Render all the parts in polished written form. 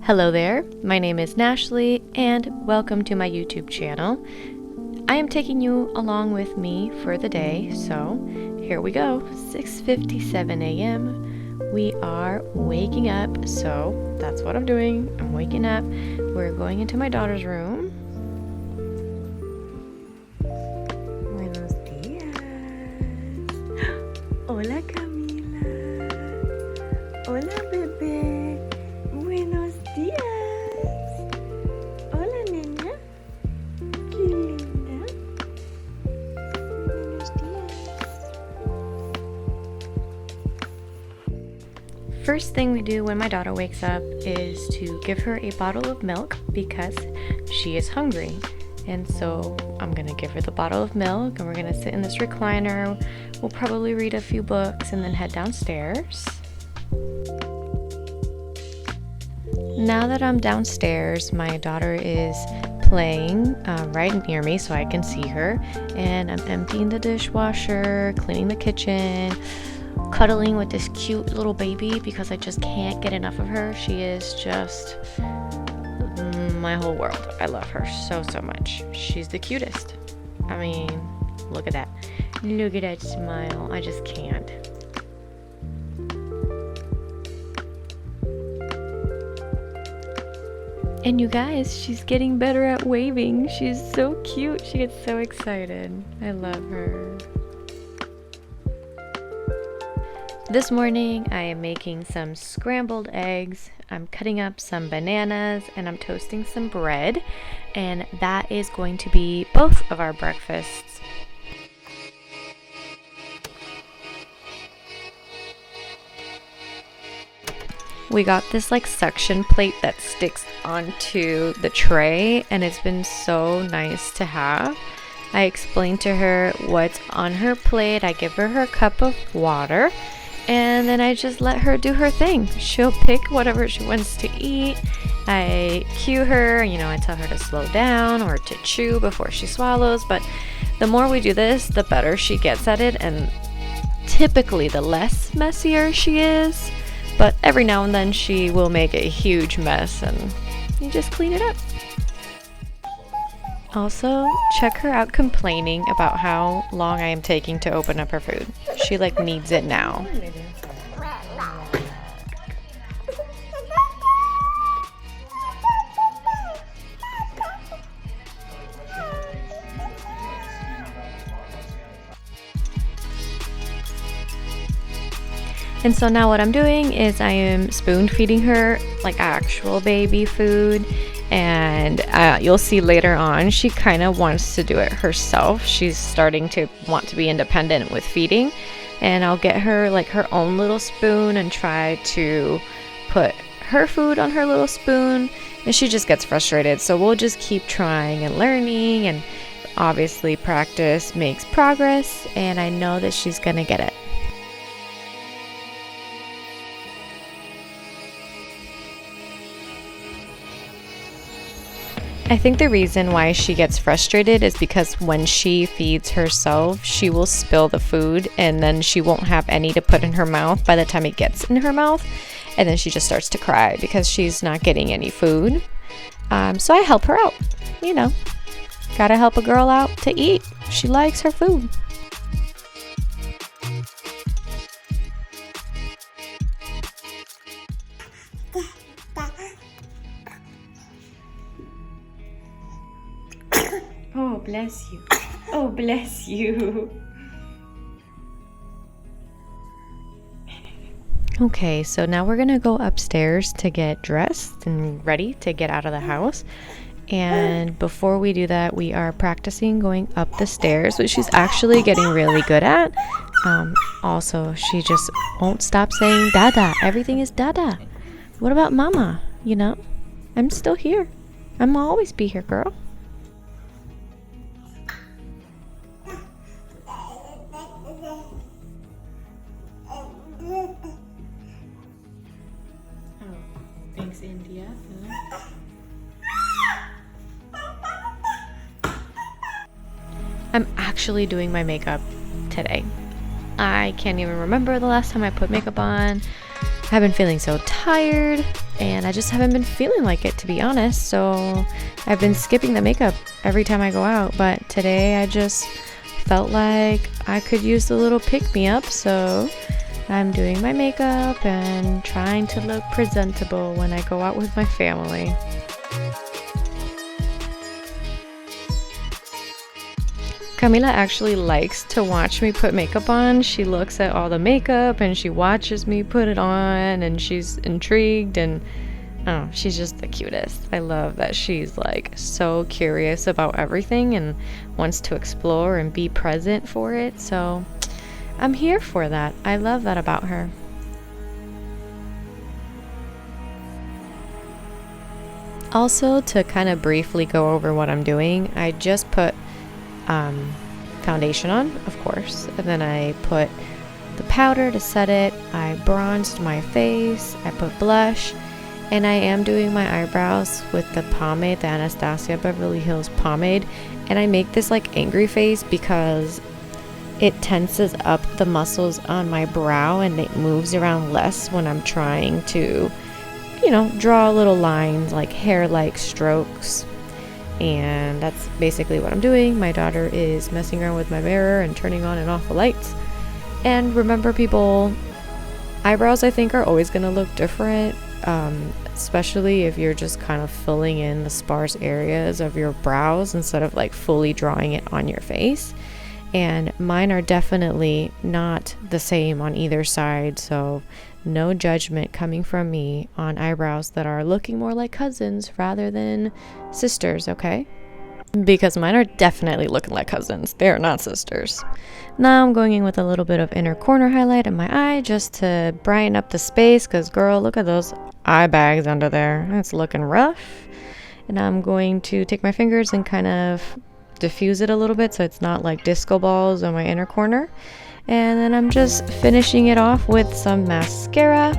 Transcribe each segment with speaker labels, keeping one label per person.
Speaker 1: Hello there, my name is Nashlie and welcome to my YouTube channel. I am taking you along with me for the day, so here we go. 6:57 a.m. We are waking up, so that's what I'm doing. I'm waking up. We're going into my daughter's room. Buenos días. Hola Camila. Hola bebé. Buenos días. Hola nena. Qué linda. Buenos días. First thing we do when my daughter wakes up is to give her a bottle of milk because she is hungry. And so I'm gonna give her the bottle of milk and we're gonna sit in this recliner. We'll probably read a few books and then head downstairs. Now that I'm downstairs, my daughter is playing right near me so I can see her. And I'm emptying the dishwasher, cleaning the kitchen, cuddling with this cute little baby because I just can't get enough of her. She is just my whole world. I love her so much. She's the cutest. I mean, look at that. Look at that smile. I just can't. And you guys, she's getting better at waving. She's so cute. She gets so excited. I love her. This morning, I am making some scrambled eggs. I'm cutting up some bananas and I'm toasting some bread. And that is going to be both of our breakfasts. We got this like suction plate that sticks onto the tray and it's been so nice to have. I explained to her what's on her plate. I give her her cup of water and then I just let her do her thing. She'll pick whatever she wants to eat. I cue her, I tell her to slow down or to chew before she swallows, but the more we do this, the better she gets at it, and typically the less messier she is. But every now and then she will make a huge mess and you just clean it up. Also, check her out complaining about how long I am taking to open up her food. She needs it now. And so now what I'm doing is I am spoon feeding her like actual baby food, and you'll see later on she kind of wants to do it herself. She's starting to want to be independent with feeding, and I'll get her like her own little spoon and try to put her food on her little spoon, and she just gets frustrated. So we'll just keep trying and learning, and obviously practice makes progress, and I know that she's gonna get it. I think the reason why she gets frustrated is because when she feeds herself, she will spill the food and then she won't have any to put in her mouth by the time it gets in her mouth. And then she just starts to cry because she's not getting any food. So I help her out, Gotta help a girl out to eat. She likes her food. Oh, bless you. Oh, bless you. Okay, so now we're gonna go upstairs to get dressed and ready to get out of the house. And before we do that, we are practicing going up the stairs, which she's actually getting really good at. Also, she just won't stop saying dada. Everything is dada. What about mama? I'm still here. I'm always be here, girl. Thanks, India. I'm actually doing my makeup today. I can't even remember the last time I put makeup on. I've been feeling so tired and I just haven't been feeling like it, to be honest. So I've been skipping the makeup every time I go out, but today I just felt like I could use a little pick-me-up, so I'm doing my makeup and trying to look presentable when I go out with my family. Camila actually likes to watch me put makeup on. She looks at all the makeup and she watches me put it on and she's intrigued, and oh, she's just the cutest. I love that she's like so curious about everything and wants to explore and be present for it. So I'm here for that. I love that about her. Also, to kind of briefly go over what I'm doing, I just put foundation on, of course, and then I put the powder to set it. I bronzed my face, I put blush, and I am doing my eyebrows with the pomade, the Anastasia Beverly Hills pomade, and I make this like angry face because it tenses up the muscles on my brow and it moves around less when I'm trying to, draw little lines, like hair-like strokes. And that's basically what I'm doing. My daughter is messing around with my mirror and turning on and off the lights. And remember, people, eyebrows I think are always going to look different, especially if you're just kind of filling in the sparse areas of your brows instead of like fully drawing it on your face. And mine are definitely not the same on either side, so no judgment coming from me on eyebrows that are looking more like cousins rather than sisters, okay? Because mine are definitely looking like cousins. They are not sisters. Now I'm going in with a little bit of inner corner highlight in my eye just to brighten up the space, because girl, look at those eye bags under there. It's looking rough. And I'm going to take my fingers and kind of diffuse it a little bit so it's not like disco balls on my inner corner. And then I'm just finishing it off with some mascara,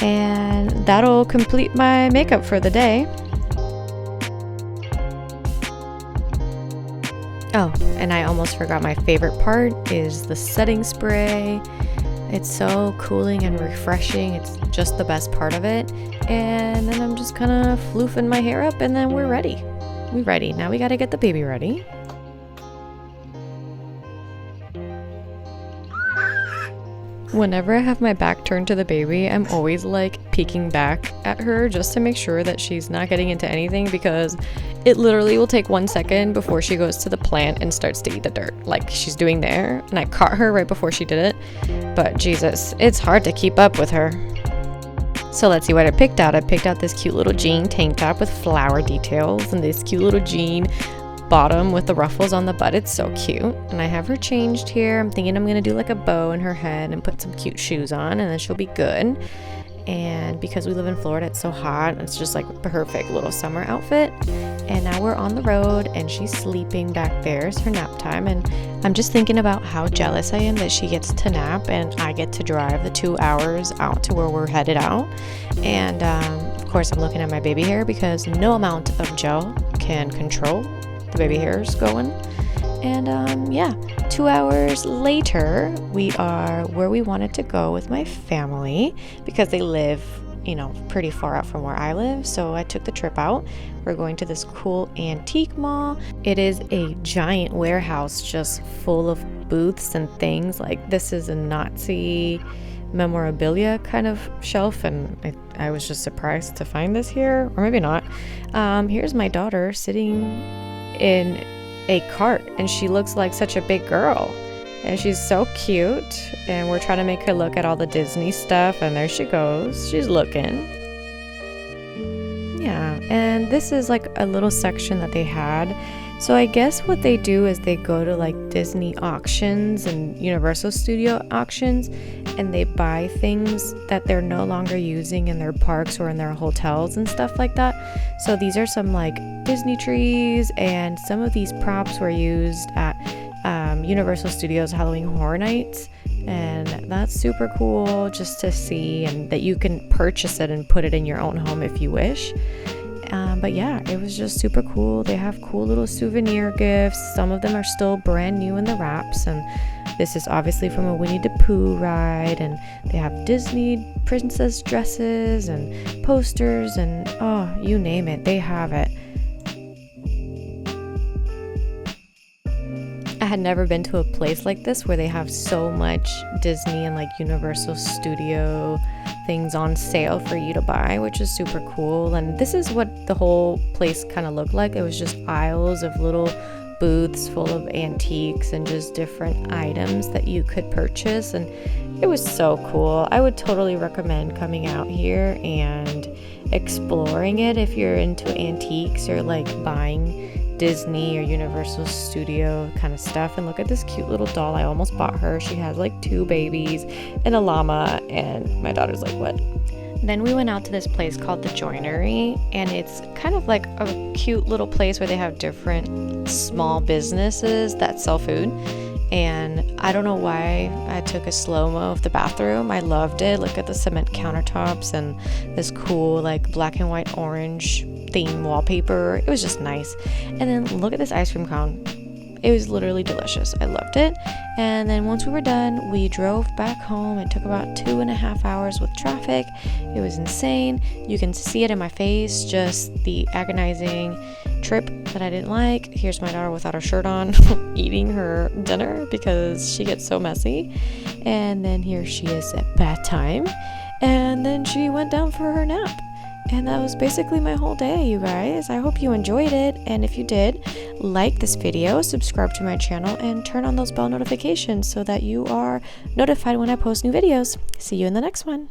Speaker 1: and that'll complete my makeup for the day. Oh, and I almost forgot, my favorite part is the setting spray. It's so cooling and refreshing. It's just the best part of it. And then I'm just kind of floofing my hair up, and then we're ready. We're ready. Now we gotta get the baby ready. Whenever I have my back turned to the baby, I'm always like peeking back at her just to make sure that she's not getting into anything, because it literally will take 1 second before she goes to the plant and starts to eat the dirt like she's doing there. And I caught her right before she did it, but Jesus, it's hard to keep up with her. So let's see what I picked out. I picked out this cute little jean tank top with flower details and this cute little jean bottom with the ruffles on the butt. It's so cute. And I have her changed here. I'm thinking I'm gonna do like a bow in her head and put some cute shoes on, and then she'll be good. And because we live in Florida, it's so hot, it's just like a perfect little summer outfit. And now we're on the road and she's sleeping back there. It's her nap time, and I'm just thinking about how jealous I am that she gets to nap and I get to drive the 2 hours out to where we're headed out. And of course I'm looking at my baby hair, because no amount of gel can control the baby hairs going. And 2 hours later we are where we wanted to go with my family, because they live pretty far out from where I live. So I took the trip out. We're going to this cool antique mall. It is a giant warehouse just full of booths and things. Like, this is a Nazi memorabilia kind of shelf, and I was just surprised to find this here, or maybe not. Here's my daughter sitting in a cart, and she looks like such a big girl, and she's so cute, and we're trying to make her look at all the Disney stuff, and there she goes, she's looking. Yeah, and this is like a little section that they had. So I guess what they do is they go to like Disney auctions and Universal Studio auctions, and they buy things that they're no longer using in their parks or in their hotels and stuff like that. So these are some like Disney trees, and some of these props were used at Universal Studios Halloween Horror Nights, and that's super cool just to see, and that you can purchase it and put it in your own home if you wish. But yeah, it was just super cool. They have cool little souvenir gifts. Some of them are still brand new in the wraps, and This is obviously from a Winnie the Pooh ride, and they have Disney princess dresses and posters and oh, you name it, they have it. I had never been to a place like this where they have so much Disney and like Universal Studio things on sale for you to buy, which is super cool. And this is what the whole place kind of looked like. It was just aisles of little booths full of antiques and just different items that you could purchase, and it was so cool. I would totally recommend coming out here and exploring it if you're into antiques or like buying Disney or Universal Studio kind of stuff. And look at this cute little doll. I almost bought her. She has like 2 babies and a llama, and my daughter's like, what? Then we went out to this place called the Joinery, and it's kind of like a cute little place where they have different small businesses that sell food. And I don't know why I took a slow-mo of the bathroom. I loved it. Look at the cement countertops and this cool like black and white orange theme wallpaper. It was just nice. And then look at this ice cream cone. It was literally delicious. I loved it. And then once we were done, we drove back home. It took about 2.5 hours with traffic. It was insane. You can see it in my face, just the agonizing trip that I didn't like. Here's my daughter without her shirt on eating her dinner because she gets so messy. And then here she is at bath time. And then she went down for her nap. And that was basically my whole day, you guys. I hope you enjoyed it. And if you did, like this video, subscribe to my channel, and turn on those bell notifications so that you are notified when I post new videos. See you in the next one.